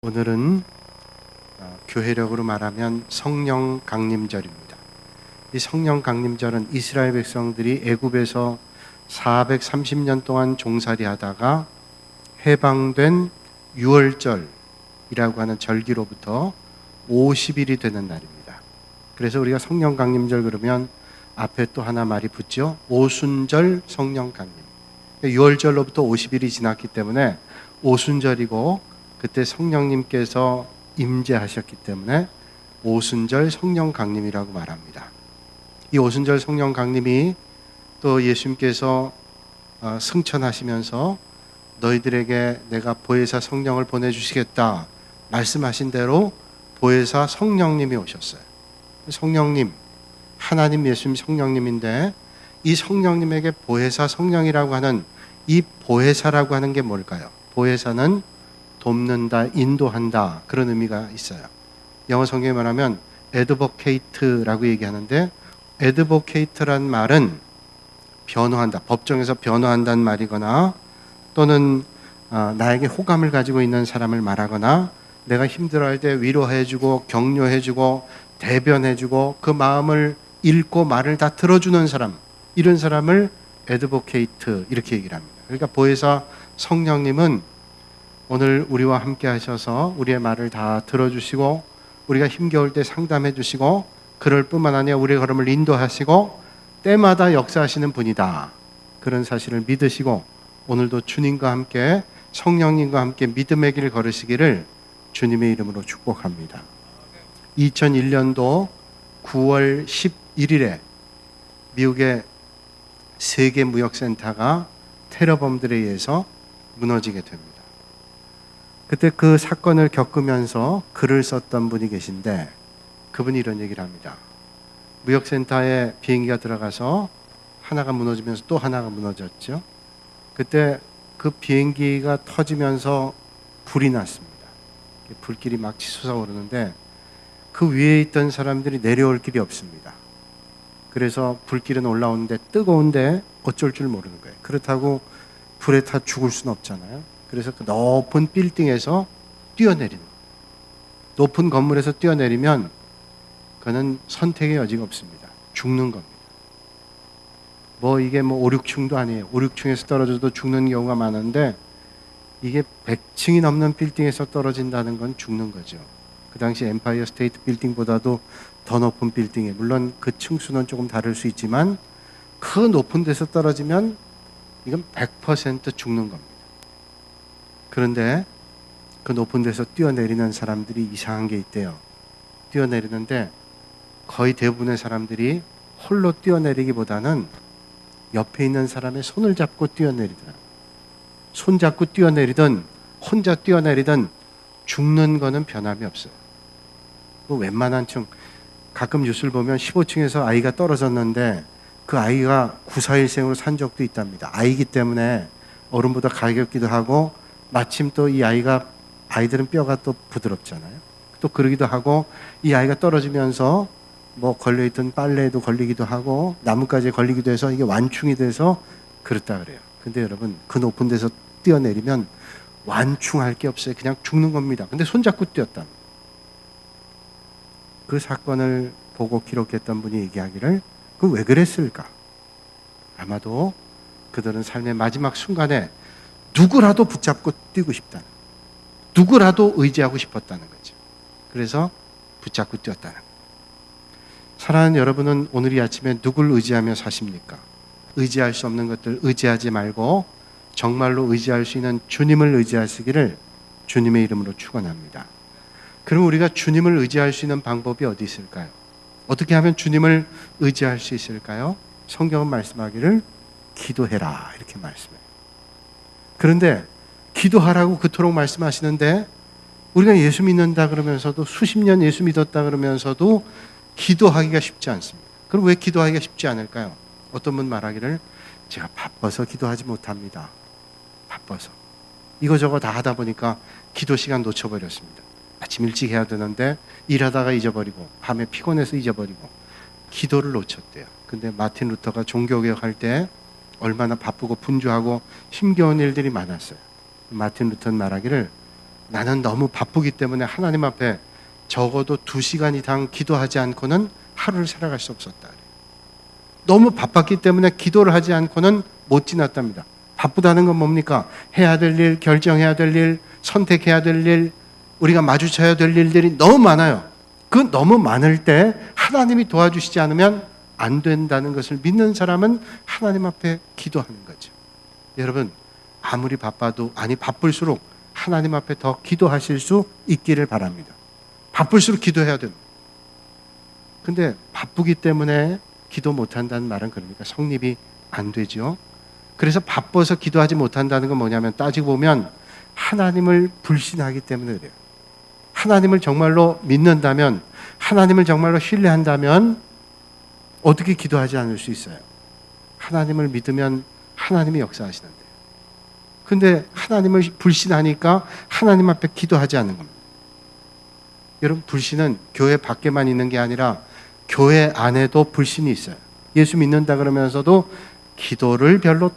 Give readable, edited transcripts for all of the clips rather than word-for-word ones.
오늘은 교회력으로 말하면 성령 강림절입니다. 이 성령 강림절은 이스라엘 백성들이 애굽에서 430년 동안 종살이 하다가 해방된 유월절이라고 하는 절기로부터 50일이 되는 날입니다. 그래서 우리가 성령 강림절 그러면 앞에 또 하나 말이 붙죠. 오순절 성령 강림. 유월절로부터 50일이 지났기 때문에 오순절이고 그때 성령님께서 임재하셨기 때문에 오순절 성령 강림이라고 말합니다. 이 오순절 성령 강림이 또 예수님께서 승천하시면서 너희들에게 내가 보혜사 성령을 보내주시겠다 말씀하신 대로 보혜사 성령님이 오셨어요. 성령님, 하나님 예수님 성령님인데 이 성령님에게 보혜사 성령이라고 하는 이 보혜사라고 하는 게 뭘까요? 보혜사는 돕는다, 인도한다 그런 의미가 있어요. 영어 성경에 말하면 advocate라고 얘기하는데 advocate란 말은 변호한다, 법정에서 변호한다는 말이거나 또는 나에게 호감을 가지고 있는 사람을 말하거나 내가 힘들어할 때 위로해주고 격려해주고 대변해주고 그 마음을 읽고 말을 다 들어주는 사람, 이런 사람을 advocate 이렇게 얘기를 합니다. 그러니까 보혜사 성령님은 오늘 우리와 함께 하셔서 우리의 말을 다 들어주시고 우리가 힘겨울 때 상담해 주시고 그럴 뿐만 아니라 우리의 걸음을 인도하시고 때마다 역사하시는 분이다. 그런 사실을 믿으시고 오늘도 주님과 함께 성령님과 함께 믿음의 길 걸으시기를 주님의 이름으로 축복합니다. 2001년도 9월 11일에 미국의 세계무역센터가 테러범들에 의해서 무너지게 됩니다. 그때 그 사건을 겪으면서 글을 썼던 분이 계신데 그분이 이런 얘기를 합니다. 무역센터에 비행기가 들어가서 하나가 무너지면서 또 하나가 무너졌죠. 그때 그 비행기가 터지면서 불이 났습니다. 불길이 막 치솟아오르는데 그 위에 있던 사람들이 내려올 길이 없습니다. 그래서 불길은 올라오는데 뜨거운데 어쩔 줄 모르는 거예요. 그렇다고 불에 타 죽을 수는 없잖아요. 그래서 그 높은 빌딩에서 뛰어내리는 거예요. 높은 건물에서 뛰어내리면 그는 선택의 여지가 없습니다. 죽는 겁니다. 이게 5, 6층도 아니에요. 5, 6층에서 떨어져도 죽는 경우가 많은데 이게 100층이 넘는 빌딩에서 떨어진다는 건 죽는 거죠. 그 당시 엠파이어 스테이트 빌딩보다도 더 높은 빌딩에, 물론 그 층수는 조금 다를 수 있지만 그 높은 데서 떨어지면 이건 100% 죽는 겁니다. 그런데 그 높은 데서 뛰어내리는 사람들이 이상한 게 있대요. 뛰어내리는데 거의 대부분의 사람들이 홀로 뛰어내리기보다는 옆에 있는 사람의 손을 잡고 뛰어내리더라고요. 손 잡고 뛰어내리든 혼자 뛰어내리든 죽는 거는 변함이 없어요. 웬만한 층, 가끔 뉴스를 보면 15층에서 아이가 떨어졌는데 그 아이가 941생으로 산 적도 있답니다. 아이기 때문에 어른보다 가볍기도 하고 마침 또 이 아이들은 뼈가 또 부드럽잖아요. 또 그러기도 하고 이 아이가 떨어지면서 걸려있던 빨래에도 걸리기도 하고 나뭇가지에 걸리기도 해서 이게 완충이 돼서 그렇다 그래요. 근데 여러분 그 높은 데서 뛰어내리면 완충할 게 없어요. 그냥 죽는 겁니다. 근데 손잡고 뛰었다. 그 사건을 보고 기록했던 분이 얘기하기를 그 왜 그랬을까? 아마도 그들은 삶의 마지막 순간에 누구라도 붙잡고 뛰고 싶다는, 누구라도 의지하고 싶었다는 거죠. 그래서 붙잡고 뛰었다는 거예요. 사랑하는 여러분은 오늘 이 아침에 누굴 의지하며 사십니까? 의지할 수 없는 것들 의지하지 말고 정말로 의지할 수 있는 주님을 의지하시기를 주님의 이름으로 축원합니다. 그럼 우리가 주님을 의지할 수 있는 방법이 어디 있을까요? 어떻게 하면 주님을 의지할 수 있을까요? 성경은 말씀하기를 기도해라 이렇게 말씀해요. 그런데 기도하라고 그토록 말씀하시는데 우리가 예수 믿는다 그러면서도 수십 년 예수 믿었다 그러면서도 기도하기가 쉽지 않습니다. 그럼 왜 기도하기가 쉽지 않을까요? 어떤 분 말하기를 제가 바빠서 기도하지 못합니다. 바빠서. 이거저거 다 하다 보니까 기도 시간 놓쳐버렸습니다. 아침 일찍 해야 되는데 일하다가 잊어버리고 밤에 피곤해서 잊어버리고 기도를 놓쳤대요. 근데 마틴 루터가 종교개혁할 때 얼마나 바쁘고 분주하고 힘겨운 일들이 많았어요. 마틴 루터는 말하기를 나는 너무 바쁘기 때문에 하나님 앞에 적어도 2시간 이상 기도하지 않고는 하루를 살아갈 수 없었다. 너무 바빴기 때문에 기도를 하지 않고는 못 지났답니다. 바쁘다는 건 뭡니까? 해야 될 일, 결정해야 될 일, 선택해야 될 일, 우리가 마주쳐야 될 일들이 너무 많아요. 그 너무 많을 때 하나님이 도와주시지 않으면 안 된다는 것을 믿는 사람은 하나님 앞에 기도하는 거죠. 여러분, 아무리 바빠도, 바쁠수록 하나님 앞에 더 기도하실 수 있기를 바랍니다. 바쁠수록 기도해야 됩니다. 근데 바쁘기 때문에 기도 못한다는 말은 그러니까 성립이 안 되죠. 그래서 바빠서 기도하지 못한다는 건 뭐냐면, 따지고 보면 하나님을 불신하기 때문에 그래요. 하나님을 정말로 믿는다면, 하나님을 정말로 신뢰한다면 어떻게 기도하지 않을 수 있어요? 하나님을 믿으면 하나님이 역사하시는데. 근데 하나님을 불신하니까 하나님 앞에 기도하지 않는 겁니다. 여러분, 불신은 교회 밖에만 있는 게 아니라 교회 안에도 불신이 있어요. 예수 믿는다 그러면서도 기도를 별로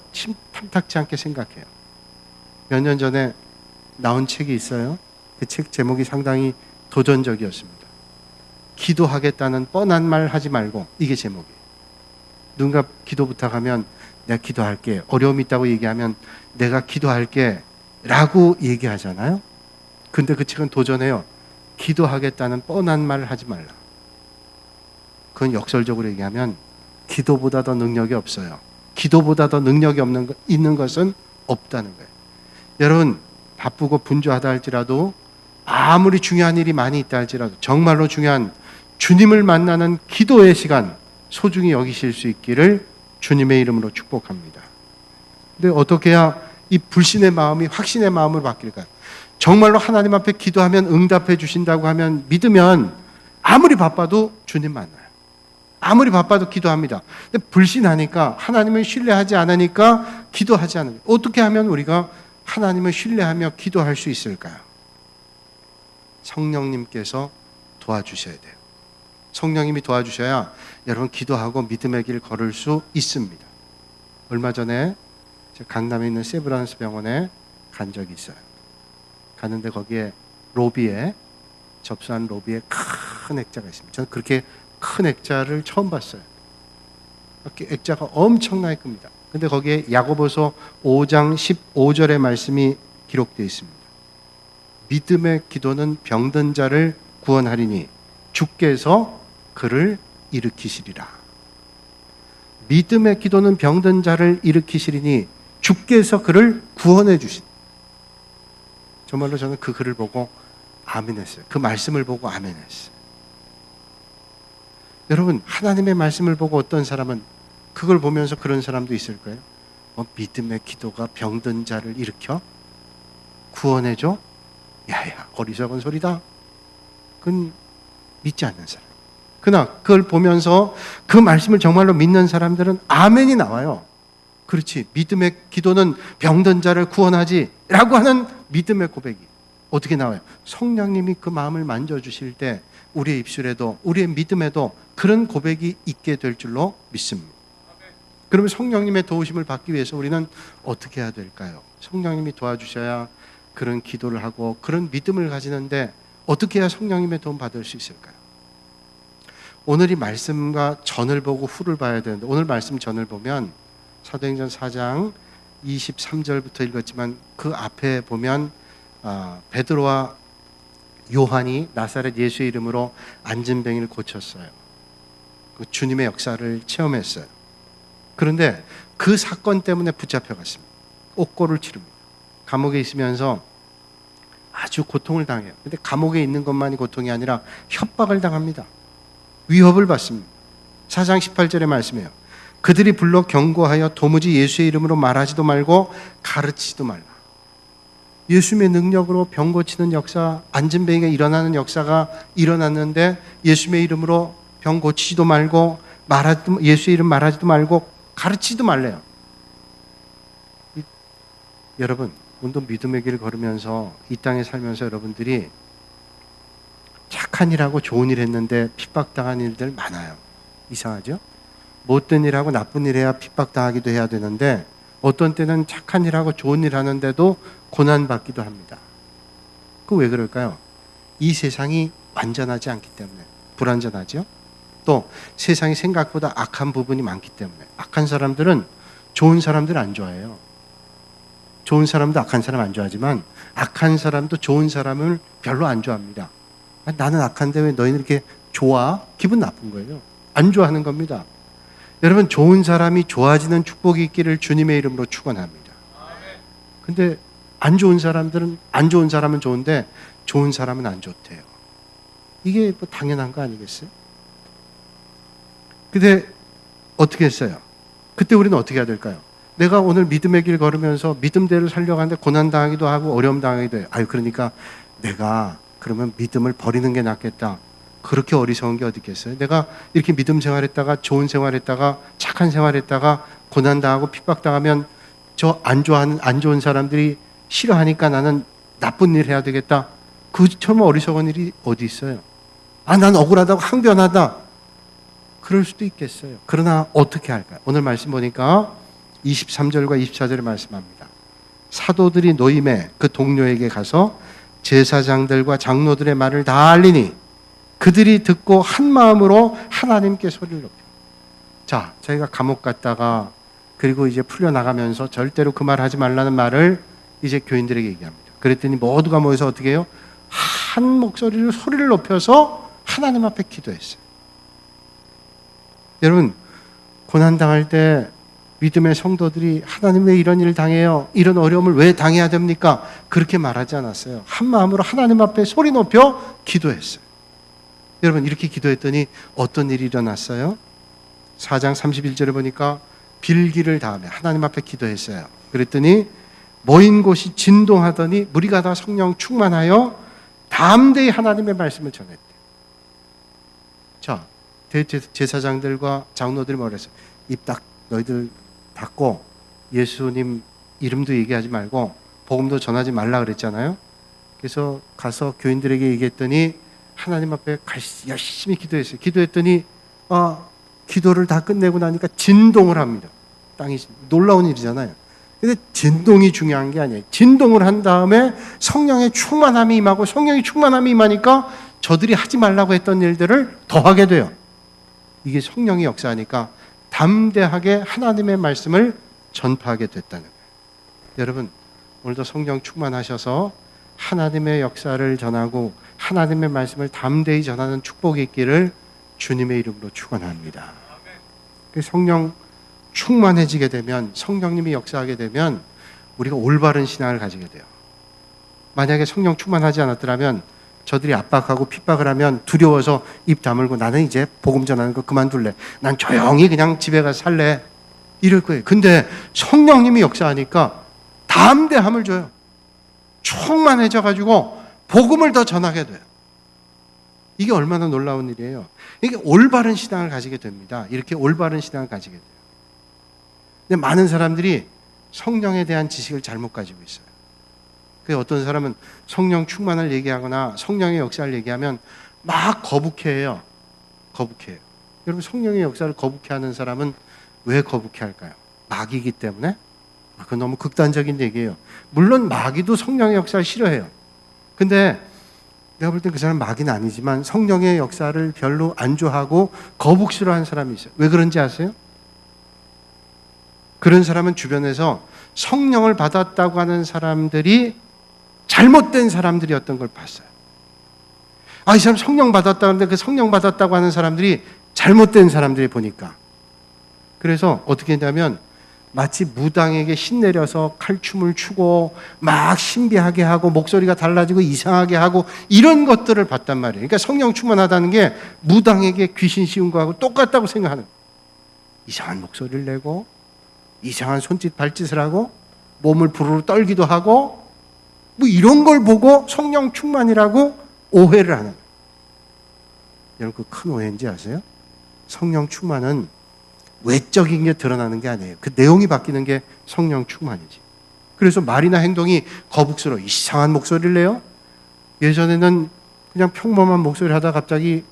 탐탁지 않게 생각해요. 몇 년 전에 나온 책이 있어요. 그 책 제목이 상당히 도전적이었습니다. 기도하겠다는 뻔한 말 하지 말고, 이게 제목이에요. 누군가 기도 부탁하면 내가 기도할게, 어려움이 있다고 얘기하면 내가 기도할게 라고 얘기하잖아요. 근데 그 책은 도전해요. 기도하겠다는 뻔한 말을 하지 말라. 그건 역설적으로 얘기하면 기도보다 더 능력이 없어요. 기도보다 더 능력이 있는 것은 없다는 거예요. 여러분, 바쁘고 분주하다 할지라도, 아무리 중요한 일이 많이 있다 할지라도, 정말로 중요한 주님을 만나는 기도의 시간 소중히 여기실 수 있기를 주님의 이름으로 축복합니다. 근데 어떻게 해야 이 불신의 마음이 확신의 마음으로 바뀔까요? 정말로 하나님 앞에 기도하면 응답해 주신다고 하면, 믿으면 아무리 바빠도 주님 만나요. 아무리 바빠도 기도합니다. 근데 불신하니까, 하나님을 신뢰하지 않으니까 기도하지 않아요. 어떻게 하면 우리가 하나님을 신뢰하며 기도할 수 있을까요? 성령님께서 도와주셔야 돼요. 성령님이 도와주셔야 여러분 기도하고 믿음의 길 걸을 수 있습니다. 얼마 전에 강남에 있는 세브란스 병원에 간 적이 있어요. 가는데 거기에 로비에, 접수한 로비에 큰 액자가 있습니다. 저는 그렇게 큰 액자를 처음 봤어요. 액자가 엄청나게 큽니다. 근데 거기에 야고보서 5장 15절의 말씀이 기록되어 있습니다. 믿음의 기도는 병든 자를 구원하리니 주께서 그를 일으키시리라. 믿음의 기도는 병든 자를 일으키시리니 주께서 그를 구원해 주신. 정말로 저는 그 글을 보고 아멘했어요. 그 말씀을 보고 아멘했어요. 여러분, 하나님의 말씀을 보고 어떤 사람은 그걸 보면서 그런 사람도 있을 거예요. 믿음의 기도가 병든 자를 일으켜 구원해줘? 야야, 어리석은 소리다. 그건 믿지 않는 사람. 그러나 그걸 보면서 그 말씀을 정말로 믿는 사람들은 아멘이 나와요. 그렇지, 믿음의 기도는 병든 자를 구원하지 라고 하는 믿음의 고백이 어떻게 나와요? 성령님이 그 마음을 만져주실 때 우리의 입술에도, 우리의 믿음에도 그런 고백이 있게 될 줄로 믿습니다. 그러면 성령님의 도우심을 받기 위해서 우리는 어떻게 해야 될까요? 성령님이 도와주셔야 그런 기도를 하고 그런 믿음을 가지는데 어떻게 해야 성령님의 도움 받을 수 있을까요? 오늘 이 말씀과 전을 보고 후를 봐야 되는데, 오늘 말씀 전을 보면 사도행전 4장 23절부터 읽었지만 그 앞에 보면 베드로와 요한이 나사렛 예수의 이름으로 앉은 병이를 고쳤어요. 그 주님의 역사를 체험했어요. 그런데 그 사건 때문에 붙잡혀갔습니다. 옥고를 치릅니다. 감옥에 있으면서 아주 고통을 당해요. 근데 감옥에 있는 것만이 고통이 아니라 협박을 당합니다. 위협을 받습니다. 4장 18절의 말씀이에요. 그들이 불러 경고하여 도무지 예수의 이름으로 말하지도 말고 가르치지도 말라. 예수님의 능력으로 병 고치는 역사, 앉은 병에게 일어나는 역사가 일어났는데 예수님의 이름으로 병 고치지도 말고 예수의 이름 말하지도 말고 가르치지도 말래요. 여러분, 오늘도 믿음의 길을 걸으면서 이 땅에 살면서 여러분들이 착한 일하고 좋은 일 했는데 핍박당한 일들 많아요. 이상하죠? 못된 일하고 나쁜 일 해야 핍박당하기도 해야 되는데 어떤 때는 착한 일하고 좋은 일 하는데도 고난받기도 합니다. 그 왜 그럴까요? 이 세상이 완전하지 않기 때문에. 불완전하죠? 또 세상이 생각보다 악한 부분이 많기 때문에. 악한 사람들은 좋은 사람들 안 좋아해요. 좋은 사람도 악한 사람 안 좋아하지만 악한 사람도 좋은 사람을 별로 안 좋아합니다. 나는 악한데 왜 너희는 이렇게 좋아? 기분 나쁜 거예요. 안 좋아하는 겁니다. 여러분, 좋은 사람이 좋아지는 축복이 있기를 주님의 이름으로 축원합니다. 근데 안 좋은 사람은 좋은데 좋은 사람은 안 좋대요. 이게 뭐 당연한 거 아니겠어요? 근데 어떻게 했어요? 그때 우리는 어떻게 해야 될까요? 내가 오늘 믿음의 길 걸으면서 믿음대로 살려가는데 고난당하기도 하고 어려움 당하기도 해요. 그러니까 내가 그러면 믿음을 버리는 게 낫겠다. 그렇게 어리석은 게 어디 있겠어요? 내가 이렇게 믿음 생활했다가 좋은 생활했다가 착한 생활했다가 고난당하고 핍박당하면 저 안 좋은 사람들이 싫어하니까 나는 나쁜 일 해야 되겠다. 그처럼 어리석은 일이 어디 있어요? 난 억울하다고 항변하다. 그럴 수도 있겠어요. 그러나 어떻게 할까요? 오늘 말씀 보니까 23절과 24절에 말씀합니다. 사도들이 노임에 그 동료에게 가서 제사장들과 장로들의 말을 다 알리니 그들이 듣고 한 마음으로 하나님께 소리를 높여. 자, 저희가 감옥 갔다가 그리고 이제 풀려나가면서 절대로 그 말 하지 말라는 말을 이제 교인들에게 얘기합니다. 그랬더니 모두가 모여서 어떻게 해요? 한 목소리로 소리를 높여서 하나님 앞에 기도했어요. 여러분, 고난당할 때 믿음의 성도들이 하나님 왜 이런 일을 당해요? 이런 어려움을 왜 당해야 됩니까? 그렇게 말하지 않았어요. 한 마음으로 하나님 앞에 소리 높여 기도했어요. 여러분, 이렇게 기도했더니 어떤 일이 일어났어요? 4장 31절에 보니까 빌기를 다음에 하나님 앞에 기도했어요. 그랬더니 모인 곳이 진동하더니 무리가 다 성령 충만하여 담대히 하나님의 말씀을 전했대요. 자, 대제사장들과 장로들이 뭐라 했어요? 입 딱 너희들 닫고 예수님 이름도 얘기하지 말고 복음도 전하지 말라 그랬잖아요. 그래서 가서 교인들에게 얘기했더니 하나님 앞에 열심히 기도했어요. 기도했더니 기도를 다 끝내고 나니까 진동을 합니다. 땅이 놀라운 일이잖아요. 근데 진동이 중요한 게 아니에요. 진동을 한 다음에 성령의 충만함이 임하고 성령의 충만함이 임하니까 저들이 하지 말라고 했던 일들을 더 하게 돼요. 이게 성령이 역사하니까 담대하게 하나님의 말씀을 전파하게 됐다는 거예요. 여러분, 오늘도 성령 충만하셔서 하나님의 역사를 전하고 하나님의 말씀을 담대히 전하는 축복이 있기를 주님의 이름으로 축원합니다. 성령 충만해지게 되면, 성령님이 역사하게 되면 우리가 올바른 신앙을 가지게 돼요. 만약에 성령 충만하지 않았더라면 저들이 압박하고 핍박을 하면 두려워서 입 다물고 나는 이제 복음 전하는 거 그만둘래. 난 조용히 그냥 집에 가서 살래. 이럴 거예요. 근데 성령님이 역사하니까 담대함을 줘요. 충만해져가지고 복음을 더 전하게 돼요. 이게 얼마나 놀라운 일이에요. 이게 올바른 신앙을 가지게 됩니다. 이렇게 올바른 신앙을 가지게 돼요. 근데 많은 사람들이 성령에 대한 지식을 잘못 가지고 있어요. 그 어떤 사람은 성령 충만을 얘기하거나 성령의 역사를 얘기하면 막 거북해해요. 거북해요. 여러분, 성령의 역사를 거북해하는 사람은 왜 거북해할까요? 마귀이기 때문에? 그건 너무 극단적인 얘기예요. 물론 마귀도 성령의 역사를 싫어해요. 근데 내가 볼 땐 그 사람은 마귀는 아니지만 성령의 역사를 별로 안 좋아하고 거북스러워하는 사람이 있어요. 왜 그런지 아세요? 그런 사람은 주변에서 성령을 받았다고 하는 사람들이 잘못된 사람들이었던 걸 봤어요. 이 사람 성령 받았다고 하는데 그 성령 받았다고 하는 사람들이 잘못된 사람들이 보니까. 그래서 어떻게 했냐면 마치 무당에게 신내려서 칼춤을 추고 막 신비하게 하고 목소리가 달라지고 이상하게 하고 이런 것들을 봤단 말이에요. 그러니까 성령 충만하다는 게 무당에게 귀신 씌운 거하고 똑같다고 생각하는 거예요. 이상한 목소리를 내고 이상한 손짓 발짓을 하고 몸을 부르르 떨기도 하고 뭐 이런 걸 보고 성령 충만이라고 오해를 하는 거예요. 여러분, 그 큰 오해인지 아세요? 성령 충만은 외적인 게 드러나는 게 아니에요. 그 내용이 바뀌는 게 성령 충만이지. 그래서 말이나 행동이 거북스러워 이상한 목소리를 내요. 예전에는 그냥 평범한 목소리를 하다가 갑자기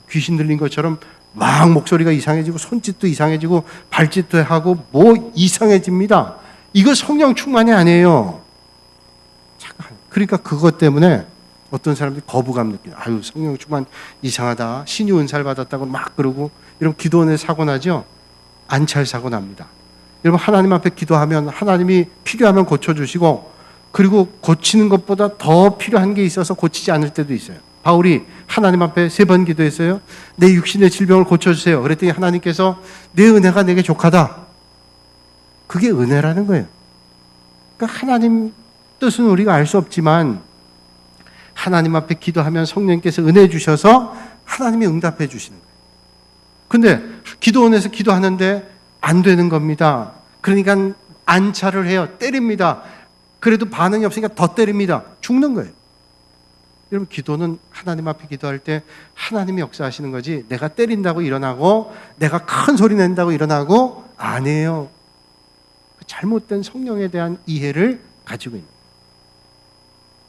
귀신 들린 것처럼 막 목소리가 이상해지고 손짓도 이상해지고 발짓도 하고 뭐 이상해집니다. 이거 성령 충만이 아니에요. 그러니까 그것 때문에 어떤 사람들이 거부감 느끼는, 아유 성령 충만 이상하다, 신이 은사를 받았다고 막 그러고 이런 기도원에 사고 나죠. 안찰 사고 납니다. 여러분 하나님 앞에 기도하면 하나님이 필요하면 고쳐주시고, 그리고 고치는 것보다 더 필요한 게 있어서 고치지 않을 때도 있어요. 바울이 하나님 앞에 3번 기도했어요. 내 육신의 질병을 고쳐주세요. 그랬더니 하나님께서 내 은혜가 내게 족하다. 그게 은혜라는 거예요. 그러니까 하나님 뜻은 우리가 알 수 없지만 하나님 앞에 기도하면 성령께서 은혜 주셔서 하나님이 응답해 주시는 거예요. 근데 기도원에서 기도하는데 안 되는 겁니다. 그러니까 안차를 해요. 때립니다. 그래도 반응이 없으니까 더 때립니다. 죽는 거예요. 여러분 기도는 하나님 앞에 기도할 때 하나님이 역사하시는 거지, 내가 때린다고 일어나고 내가 큰 소리 낸다고 일어나고 아니에요. 잘못된 성령에 대한 이해를 가지고 있는 거예요.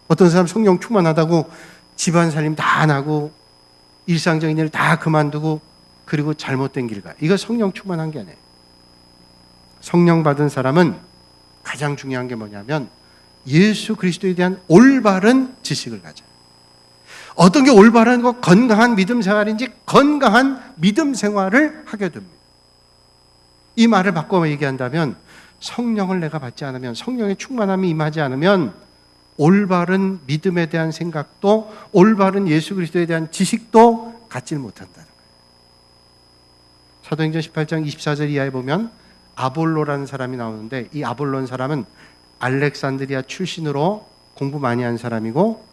어떤 사람 성령 충만하다고 집안 살림 다 안 하고 일상적인 일 다 그만두고 그리고 잘못된 길 가요. 이거 성령 충만한 게 아니에요. 성령 받은 사람은 가장 중요한 게 뭐냐면 예수 그리스도에 대한 올바른 지식을 가져요. 어떤 게 올바른 거 건강한 믿음 생활인지 건강한 믿음 생활을 하게 됩니다. 이 말을 바꿔 얘기한다면 성령을 내가 받지 않으면, 성령의 충만함이 임하지 않으면 올바른 믿음에 대한 생각도 올바른 예수 그리스도에 대한 지식도 갖질 못한다는 거예요. 사도행전 18장 24절 이하에 보면 아볼로라는 사람이 나오는데, 이 아볼로는 사람은 알렉산드리아 출신으로 공부 많이 한 사람이고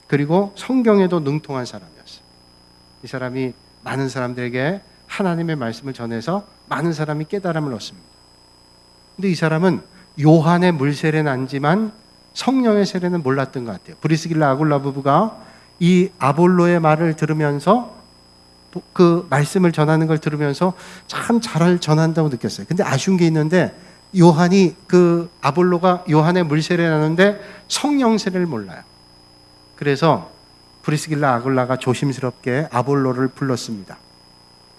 그리고 성경에도 능통한 사람이었어요. 이 사람이 많은 사람들에게 하나님의 말씀을 전해서 많은 사람이 깨달음을 얻습니다. 근데 이 사람은 요한의 물세례는 알지만 성령의 세례는 몰랐던 것 같아요. 브리스길라 아굴라 부부가 이 아볼로의 말을 들으면서, 그 말씀을 전하는 걸 들으면서 참 잘 전한다고 느꼈어요. 근데 아쉬운 게 있는데, 요한이 그 아볼로가 요한의 물세례를 하는데 성령 세례를 몰라요. 그래서 브리스길라 아굴라가 조심스럽게 아볼로를 불렀습니다.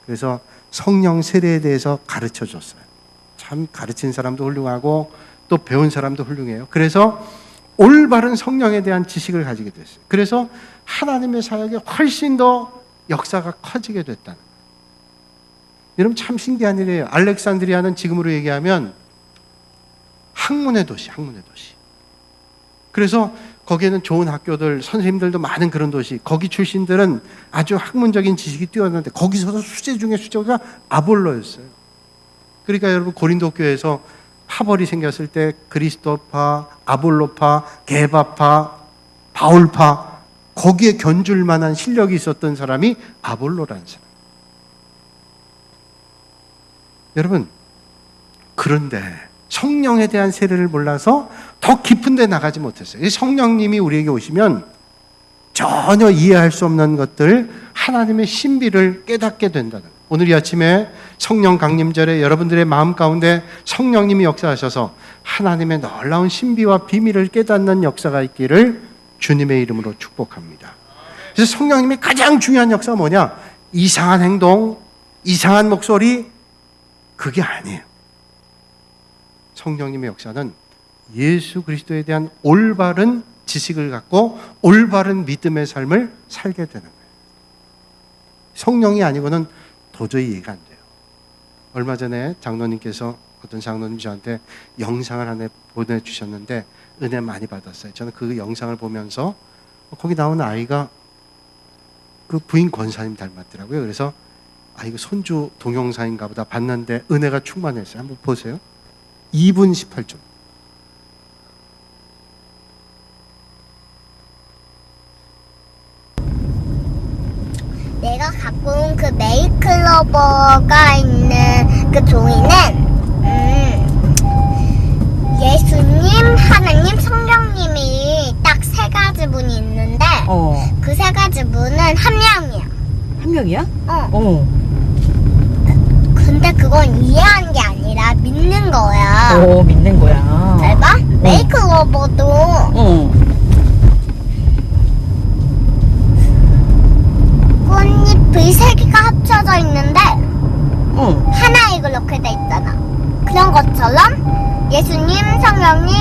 그래서 성령 세례에 대해서 가르쳐 줬어요. 참 가르친 사람도 훌륭하고 또 배운 사람도 훌륭해요. 그래서 올바른 성령에 대한 지식을 가지게 됐어요. 그래서 하나님의 사역에 훨씬 더 역사가 커지게 됐다는 거예요. 여러분 참 신기한 일이에요. 알렉산드리아는 지금으로 얘기하면 학문의 도시, 학문의 도시. 그래서 거기에는 좋은 학교들, 선생님들도 많은 그런 도시, 거기 출신들은 아주 학문적인 지식이 뛰어났는데 거기서도 수재 중에 수재가 아볼로였어요. 그러니까 여러분 고린도 교회에서 파벌이 생겼을 때 그리스도파, 아볼로파, 게바파, 바울파, 거기에 견줄 만한 실력이 있었던 사람이 아볼로라는 사람. 여러분, 그런데 성령에 대한 세례를 몰라서 더 깊은 데 나가지 못했어요. 성령님이 우리에게 오시면 전혀 이해할 수 없는 것들, 하나님의 신비를 깨닫게 된다는 거예요. 오늘 이 아침에 성령 강림절에 여러분들의 마음 가운데 성령님이 역사하셔서 하나님의 놀라운 신비와 비밀을 깨닫는 역사가 있기를 주님의 이름으로 축복합니다. 그래서 성령님의 가장 중요한 역사가 뭐냐? 이상한 행동, 이상한 목소리, 그게 아니에요. 성령님의 역사는 예수 그리스도에 대한 올바른 지식을 갖고 올바른 믿음의 삶을 살게 되는 거예요. 성령이 아니고는 도저히 이해가 안 돼요. 얼마 전에 장로님께서, 어떤 장로님이 저한테 영상을 하나 보내주셨는데 은혜 많이 받았어요. 저는 그 영상을 보면서 거기 나오는 아이가 그 부인 권사님 닮았더라고요. 그래서 이거 손주 동영상인가 보다 봤는데 은혜가 충만했어요. 한번 보세요. 2분 18초. 내가 갖고 온 그 메이클로버가 있는 그 종이는 예수님, 하나님, 성령님이 딱 세 가지 분이 있는데 그 세 가지 분은 한 명이야. 한 명이야? 근데 그건 이해한 게 아니라 믿는 거야. 믿는 거야. 잘 봐? 메이클로버도 꽃잎의 세 개가 합쳐져 있는데 하나에 그렇게 돼 있잖아. 그런 것처럼 예수님, 성령님,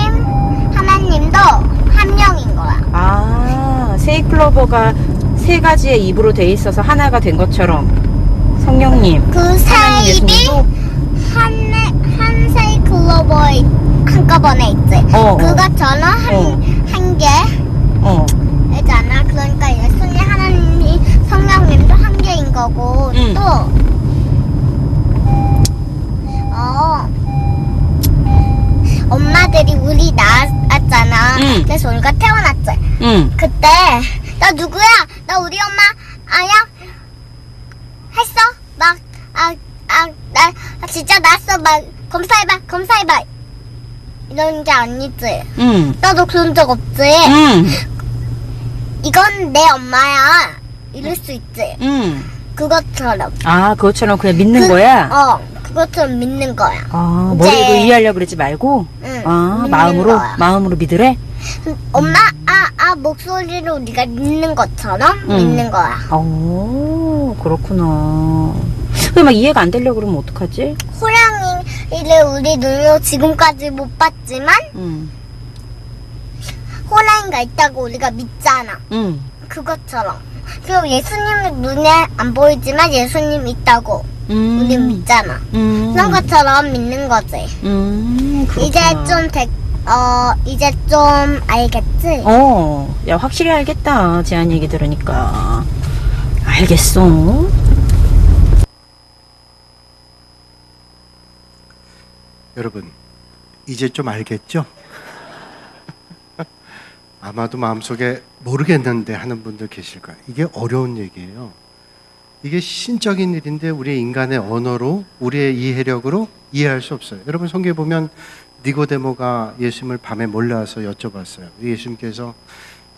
하나님도 한 명인 거야. 세이클로버가 세 가지의 입으로 돼 있어서 하나가 된 것처럼 성령님, 그 하나님 세 입이 예수님도 한 세이클로버에 한꺼번에 있지. 그것처럼 한 개잖아. 그러니까 예수님, 하나님이, 성령님도 한 개인 거고 또 엄마들이 우리 낳았잖아. 그래서 우리가 태어났지. 그때 나 누구야? 나 우리 엄마 아야? 했어? 나 진짜 낳았어. 막 검사해봐 이런 게 아니지. 나도 그런 적 없지. 이건 내 엄마야 이럴 수 있지. 그것처럼. 아, 그것처럼 그냥 믿는 거야? 그것처럼 믿는 거야. 아, 이제- 머리로 이해하려고 그러지 말고? 응, 아, 믿는 거야. 마음으로 믿으래? 엄마 목소리로 네가 믿는 것처럼 믿는 거야. 오, 그렇구나. 근데 막 이해가 안 되려고 그러면 어떡하지? 호랑이를 우리 눈으로 지금까지 못 봤지만 호랑이가 있다고 우리가 믿잖아. 그것처럼. 그리고 예수님 눈에 안 보이지만 예수님 있다고 우리 믿잖아. 그런 것처럼 믿는 거지. 그렇구나. 이제 좀 알겠지? 야, 확실히 알겠다. 제안 얘기 들으니까. 알겠어. 여러분, 이제 좀 알겠죠? 아마도 마음속에 모르겠는데 하는 분들 계실 거예요. 이게 어려운 얘기예요. 이게 신적인 일인데 우리의 인간의 언어로, 우리의 이해력으로 이해할 수 없어요. 여러분, 성경에 보면 니고데모가 예수님을 밤에 몰려와서 여쭤봤어요. 예수님께서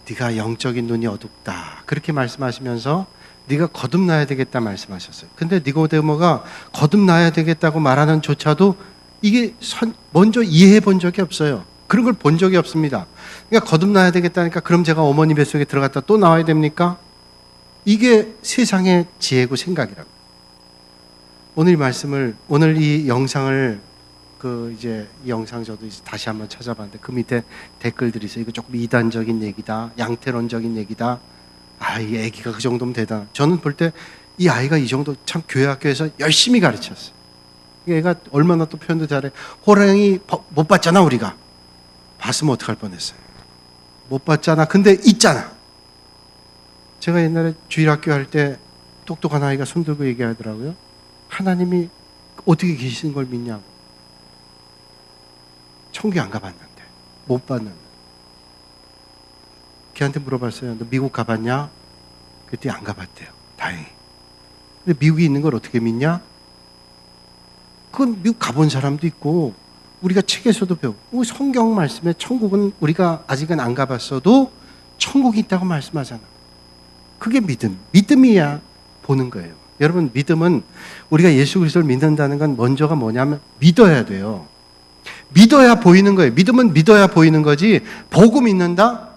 네가 영적인 눈이 어둡다 그렇게 말씀하시면서 네가 거듭나야 되겠다 말씀하셨어요. 근데 니고데모가 거듭나야 되겠다고 말하는 조차도 이게 먼저 이해해 본 적이 없어요. 그런 걸 본 적이 없습니다. 그러니까 거듭나야 되겠다니까 그럼 제가 어머니 뱃속에 들어갔다 또 나와야 됩니까? 이게 세상의 지혜고 생각이라고. 오늘 이 영상을 이제 이 영상 저도 이제 다시 한번 찾아봤는데 그 밑에 댓글들이 있어요. 이거 조금 이단적인 얘기다, 양태론적인 얘기다. 이 애기가 그 정도면 대단. 저는 볼 때 이 아이가 이 정도 참 교회 학교에서 열심히 가르쳤어요. 얘가 얼마나 또 표현도 잘해. 호랑이 못 봤잖아 우리가. 봤으면 어떡할 뻔했어요. 못 봤잖아. 근데 있잖아. 제가 옛날에 주일학교 할 때 똑똑한 아이가 손 들고 얘기하더라고요. 하나님이 어떻게 계시는 걸 믿냐고. 천국에 안 가봤는데, 못 봤는데. 걔한테 물어봤어요. 너 미국 가봤냐? 그때 안 가봤대요. 다행히. 근데 미국에 있는 걸 어떻게 믿냐? 그건 미국 가본 사람도 있고 우리가 책에서도 배우고 성경 말씀에 천국은 우리가 아직은 안 가봤어도 천국이 있다고 말씀하잖아. 그게 믿음이야 보는 거예요. 여러분, 믿음은 우리가 예수 그리스도를 믿는다는 건 먼저가 뭐냐면 믿어야 돼요. 믿어야 보이는 거예요. 믿음은 믿어야 보이는 거지 보고 믿는다?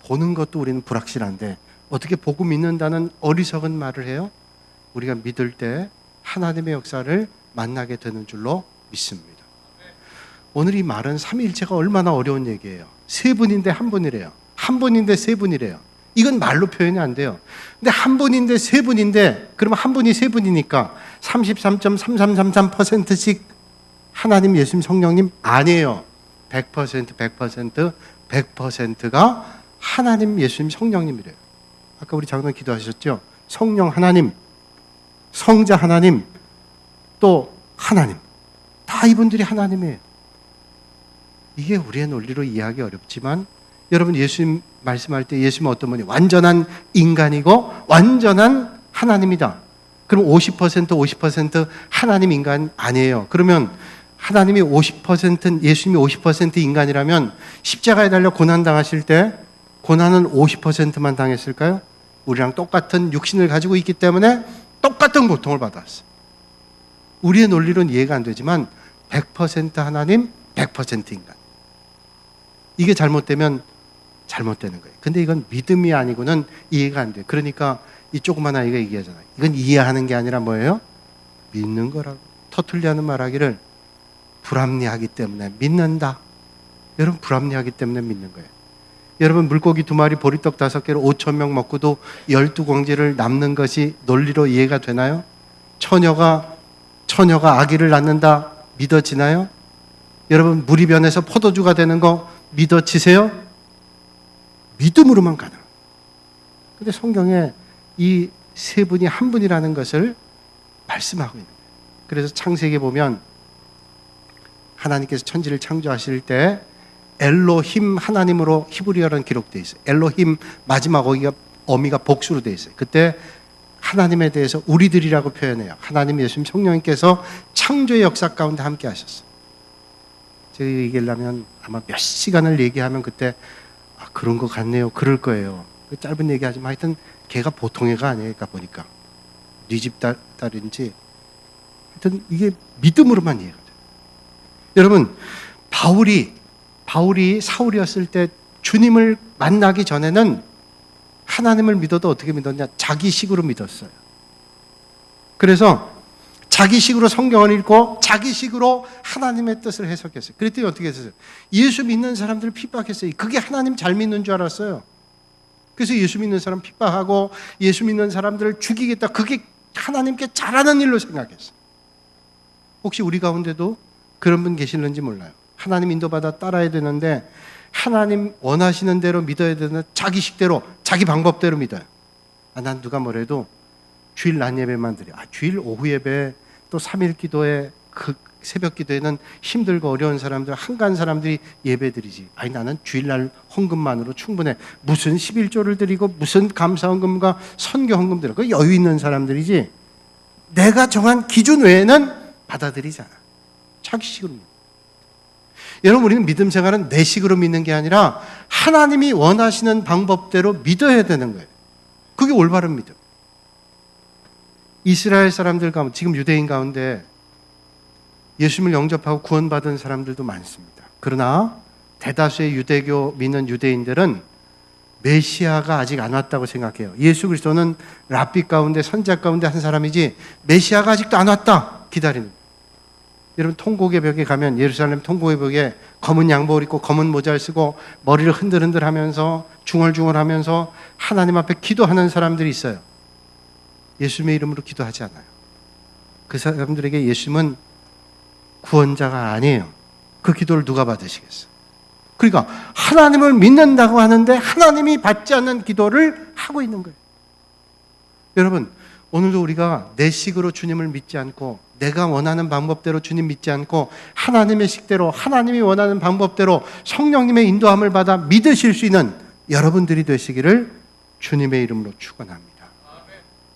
보는 것도 우리는 불확실한데 어떻게 보고 믿는다는 어리석은 말을 해요? 우리가 믿을 때 하나님의 역사를 만나게 되는 줄로 믿습니다. 오늘 이 말은 삼위일체가 얼마나 어려운 얘기예요. 세 분인데 한 분이래요. 한 분인데 세 분이래요. 이건 말로 표현이 안 돼요. 근데 한 분인데 세 분인데 그러면 한 분이 세 분이니까 33.3333%씩 하나님, 예수님, 성령님 아니에요. 100%, 100%가 하나님, 예수님, 성령님이래요. 아까 우리 장로님 기도하셨죠? 성령 하나님, 성자 하나님, 또 하나님. 다 이분들이 하나님이에요. 이게 우리의 논리로 이해하기 어렵지만 여러분, 예수님 말씀할 때 예수님은 어떤 분이 완전한 인간이고 완전한 하나님이다. 그럼 50% 하나님 인간 아니에요. 그러면 하나님이 50%, 예수님이 50% 인간이라면 십자가에 달려 고난 당하실 때 고난은 50%만 당했을까요? 우리랑 똑같은 육신을 가지고 있기 때문에 똑같은 고통을 받았어요. 우리의 논리로는 이해가 안 되지만 100% 하나님, 100% 인간. 이게 잘못되면 잘못되는 거예요. 근데 이건 믿음이 아니고는 이해가 안 돼요. 그러니까 이 조그만 아이가 얘기하잖아요. 이건 이해하는 게 아니라 뭐예요? 믿는 거라고. 터툴리아는 말하기를 불합리하기 때문에 믿는다. 여러분, 불합리하기 때문에 믿는 거예요. 여러분 물고기 2마리 보리떡 5개로 5,000명 먹고도 12공기를 남는 것이 논리로 이해가 되나요? 처녀가 아기를 낳는다 믿어지나요? 여러분 물이 변해서 포도주가 되는 거 믿어지세요? 믿음으로만 가능합니다. 근데 성경에 이 세 분이 한 분이라는 것을 말씀하고 있는 거예요. 그래서 창세기에 보면 하나님께서 천지를 창조하실 때 엘로힘 하나님으로 히브리어라는 기록되어 있어요. 엘로힘 마지막 어미가 복수로 되어 있어요. 그때 하나님에 대해서 우리들이라고 표현해요. 하나님 예수님 성령님께서 창조의 역사 가운데 함께 하셨어요. 제가 얘기하려면 아마 몇 시간을 얘기하면 그때 그런 것 같네요. 그럴 거예요. 짧은 얘기하지만 하여튼 걔가 보통 애가 아니에요. 보니까 네 집 딸인지 하여튼 이게 믿음으로만 이해가 돼요. 여러분 바울이 사울이었을 때 주님을 만나기 전에는 하나님을 믿어도 어떻게 믿었냐? 자기식으로 믿었어요. 그래서 자기식으로 성경을 읽고 자기식으로 하나님의 뜻을 해석했어요. 그랬더니 어떻게 했어요? 예수 믿는 사람들을 핍박했어요. 그게 하나님 잘 믿는 줄 알았어요. 그래서 예수 믿는 사람 핍박하고 예수 믿는 사람들을 죽이겠다. 그게 하나님께 잘하는 일로 생각했어요. 혹시 우리 가운데도 그런 분 계실는지 몰라요. 하나님 인도받아 따라야 되는데 하나님 원하시는 대로 믿어야 되는 자기식대로 자기 방법대로 믿어요. 난 누가 뭐래도 주일 낮 예배만 드려. 주일 오후 예배 또 3일 기도에 그 새벽 기도에는 힘들고 어려운 사람들 한가한 사람들이 예배 드리지. 나는 주일날 헌금만으로 충분해. 무슨 11조를 드리고 무슨 감사 헌금과 선교 헌금 드리고 그 여유 있는 사람들이지. 내가 정한 기준 외에는 받아들이지 않아. 자기식으로 믿어. 여러분 우리는 믿음 생활은 내 식으로 믿는 게 아니라 하나님이 원하시는 방법대로 믿어야 되는 거예요. 그게 올바른 믿음. 이스라엘 사람들 가운데 지금 유대인 가운데 예수님을 영접하고 구원받은 사람들도 많습니다. 그러나 대다수의 유대교 믿는 유대인들은 메시아가 아직 안 왔다고 생각해요. 예수 그리스도는 랍비 가운데 선지자 가운데 한 사람이지 메시아가 아직도 안 왔다 기다리는 거예요. 여러분 통곡의 벽에 가면 예루살렘 통곡의 벽에 검은 양복을 입고 검은 모자를 쓰고 머리를 흔들흔들 하면서 중얼중얼 하면서 하나님 앞에 기도하는 사람들이 있어요. 예수님의 이름으로 기도하지 않아요. 그 사람들에게 예수님은 구원자가 아니에요. 그 기도를 누가 받으시겠어요? 그러니까 하나님을 믿는다고 하는데 하나님이 받지 않는 기도를 하고 있는 거예요. 여러분 오늘도 우리가 내 식으로 주님을 믿지 않고 내가 원하는 방법대로 주님 믿지 않고 하나님의 식대로 하나님이 원하는 방법대로 성령님의 인도함을 받아 믿으실 수 있는 여러분들이 되시기를 주님의 이름으로 축원합니다.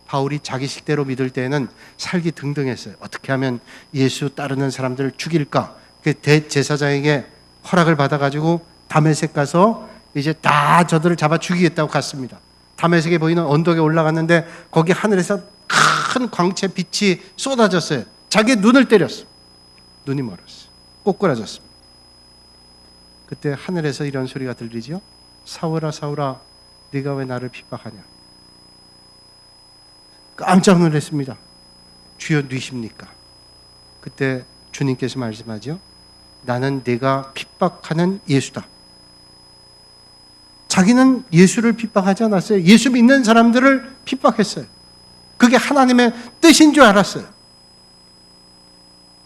바울이 자기 식대로 믿을 때에는 살기 등등했어요. 어떻게 하면 예수 따르는 사람들을 죽일까? 그 대제사장에게 허락을 받아가지고 다메섹 가서 이제 다 저들을 잡아 죽이겠다고 갔습니다. 다메섹에 보이는 언덕에 올라갔는데 거기 하늘에서 큰 광채 빛이 쏟아졌어요. 자기의 눈을 때렸어. 눈이 멀었어. 꼬꾸라졌습니다. 그때 하늘에서 이런 소리가 들리죠. 사울아 사울아 네가 왜 나를 핍박하냐. 깜짝 놀랐습니다. 주여 누이십니까? 그때 주님께서 말씀하죠. 나는 네가 핍박하는 예수다. 자기는 예수를 핍박하지 않았어요. 예수 믿는 사람들을 핍박했어요. 그게 하나님의 뜻인 줄 알았어요.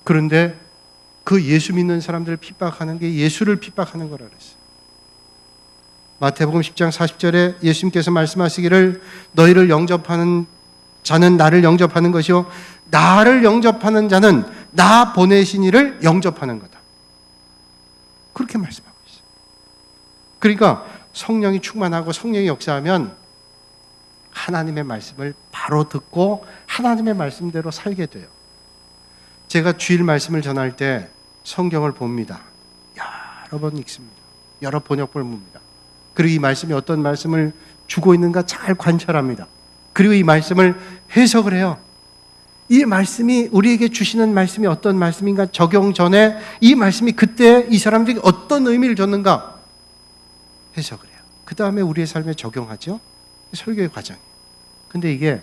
그런데 그 예수 믿는 사람들을 핍박하는 게 예수를 핍박하는 거라 그랬어요. 마태복음 10장 40절에 예수님께서 말씀하시기를 너희를 영접하는 자는 나를 영접하는 것이요 나를 영접하는 자는 나 보내신 이를 영접하는 거다. 그렇게 말씀하고 있어요. 그러니까 성령이 충만하고 성령이 역사하면 하나님의 말씀을 바로 듣고 하나님의 말씀대로 살게 돼요. 제가 주일 말씀을 전할 때 성경을 봅니다. 여러 번 읽습니다. 여러 번역본을 봅니다. 그리고 이 말씀이 어떤 말씀을 주고 있는가 잘 관찰합니다. 그리고 이 말씀을 해석을 해요. 이 말씀이 우리에게 주시는 말씀이 어떤 말씀인가 적용 전에 이 말씀이 그때 이 사람들이 어떤 의미를 줬는가 해석을 해요. 그 다음에 우리의 삶에 적용하죠. 설교의 과정이에요. 근데 이게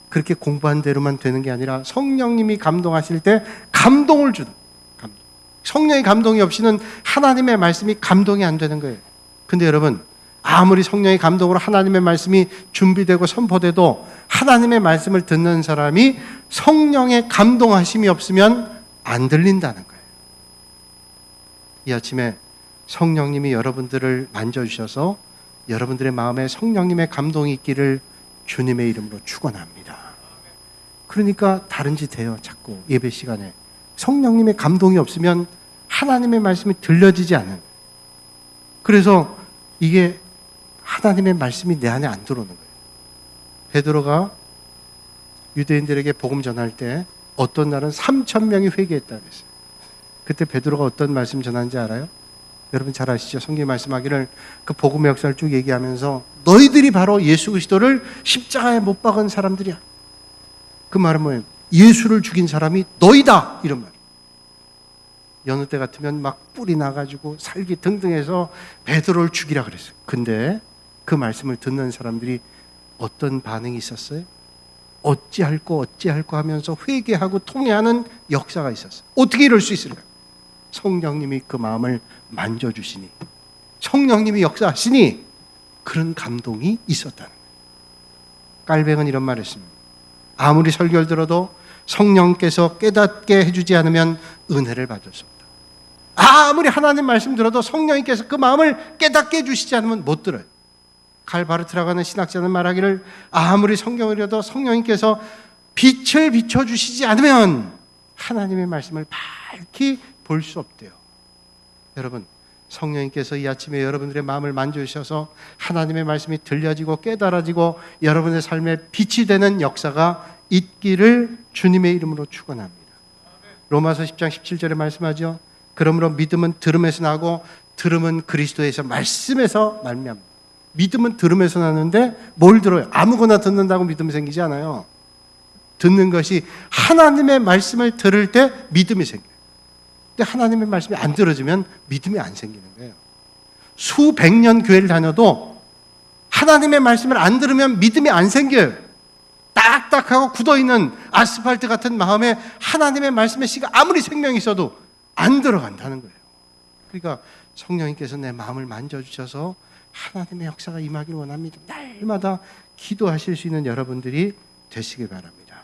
그렇게 공부한 대로만 되는 게 아니라 성령님이 감동하실 때 감동을 주는 감동. 성령의 감동이 없이는 하나님의 말씀이 감동이 안 되는 거예요. 근데 여러분 아무리 성령의 감동으로 하나님의 말씀이 준비되고 선포돼도 하나님의 말씀을 듣는 사람이 성령의 감동하심이 없으면 안 들린다는 거예요. 이 아침에 성령님이 여러분들을 만져주셔서 여러분들의 마음에 성령님의 감동이 있기를 주님의 이름으로 축원합니다. 그러니까 다른 짓 해요. 자꾸 예배 시간에 성령님의 감동이 없으면 하나님의 말씀이 들려지지 않은. 그래서 이게 하나님의 말씀이 내 안에 안 들어오는 거예요. 베드로가 유대인들에게 복음 전할 때 어떤 날은 3,000명이 회개했다고 했어요. 그때 베드로가 어떤 말씀 전한지 알아요? 여러분 잘 아시죠? 성경이 말씀하기를 그 복음의 역사를 쭉 얘기하면서 너희들이 바로 예수 그리스도를 십자가에 못 박은 사람들이야. 그 말은 뭐예요? 예수를 죽인 사람이 너희다! 이런 말. 여느 때 같으면 막 뿔이 나가지고 살기 등등해서 베드로를 죽이라 그랬어요. 근데 그 말씀을 듣는 사람들이 어떤 반응이 있었어요? 어찌할꼬 하면서 회개하고 통회하는 역사가 있었어요. 어떻게 이럴 수 있을까요? 성령님이 그 마음을 만져주시니, 성령님이 역사하시니 그런 감동이 있었다는 거예요. 깔뱅은 이런 말을 했습니다. 아무리 설교를 들어도 성령께서 깨닫게 해주지 않으면 은혜를 받을 수 없다. 아무리 하나님 말씀 들어도 성령님께서 그 마음을 깨닫게 해주시지 않으면 못 들어요. 갈바르트라고 신학자는 말하기를 아무리 성경을 읽어도 성령님께서 빛을 비춰주시지 않으면 하나님의 말씀을 밝히 볼 수 없대요. 여러분, 성령님께서 이 아침에 여러분들의 마음을 만져주셔서 하나님의 말씀이 들려지고 깨달아지고 여러분의 삶에 빛이 되는 역사가 있기를 주님의 이름으로 축원합니다. 로마서 10장 17절에 말씀하죠. 그러므로 믿음은 들음에서 나고 들음은 그리스도에서 말씀에서 말미암니다. 믿음은 들음에서 나는데 뭘 들어요? 아무거나 듣는다고 믿음이 생기지 않아요. 듣는 것이 하나님의 말씀을 들을 때 믿음이 생겨요. 근데 하나님의 말씀이 안 들어지면 믿음이 안 생기는 거예요. 수백 년 교회를 다녀도 하나님의 말씀을 안 들으면 믿음이 안 생겨요. 딱딱하고 굳어있는 아스팔트 같은 마음에 하나님의 말씀의 씨가 아무리 생명이 있어도 안 들어간다는 거예요. 그러니까 성령님께서 내 마음을 만져주셔서 하나님의 역사가 임하길 원합니다. 날마다 기도하실 수 있는 여러분들이 되시길 바랍니다.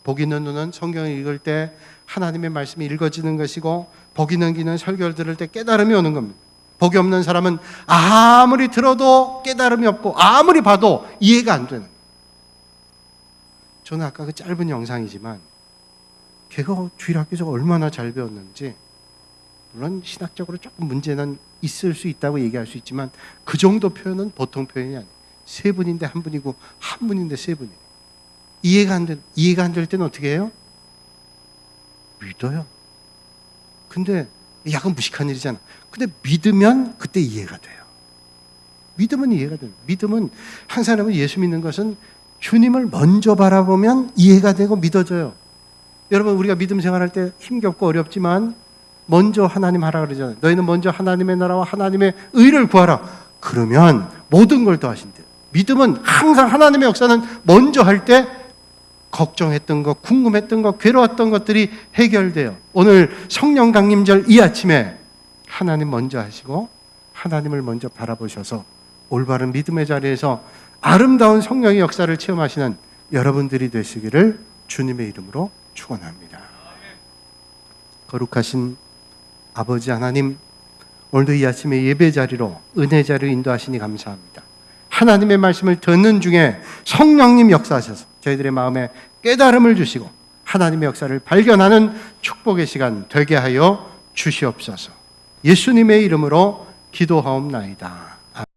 복 있는 눈은 성경을 읽을 때 하나님의 말씀이 읽어지는 것이고, 복 있는 귀는 설교를 들을 때 깨달음이 오는 겁니다. 복이 없는 사람은 아무리 들어도 깨달음이 없고 아무리 봐도 이해가 안 되는 거예요. 저는 아까 그 짧은 영상이지만 걔가 주일학교에서 얼마나 잘 배웠는지, 물론 신학적으로 조금 문제는 있을 수 있다고 얘기할 수 있지만 그 정도 표현은 보통 표현이 아니에요. 세 분인데 한 분이고 한 분인데 세 분이에요. 이해가 안 될 때는 어떻게 해요? 믿어요. 근데 약간 무식한 일이잖아. 근데 믿으면 그때 이해가 돼요. 믿으면 이해가 돼요. 믿음은 한 사람은 예수 믿는 것은 주님을 먼저 바라보면 이해가 되고 믿어져요. 여러분, 우리가 믿음 생활할 때 힘겹고 어렵지만 먼저 하나님 하라 그러잖아요. 너희는 먼저 하나님의 나라와 하나님의 의를 구하라. 그러면 모든 걸 더하신대요. 믿음은 항상 하나님의 역사는 먼저 할 때 걱정했던 것, 궁금했던 것, 괴로웠던 것들이 해결돼요. 오늘 성령 강림절 이 아침에 하나님 먼저 하시고 하나님을 먼저 바라보셔서 올바른 믿음의 자리에서 아름다운 성령의 역사를 체험하시는 여러분들이 되시기를 주님의 이름으로 축원합니다. 거룩하신 아버지 하나님, 오늘도 이 아침에 예배 자리로 은혜 자리로 인도하시니 감사합니다. 하나님의 말씀을 듣는 중에 성령님 역사하셔서 저희들의 마음에 깨달음을 주시고 하나님의 역사를 발견하는 축복의 시간 되게 하여 주시옵소서. 예수님의 이름으로 기도하옵나이다.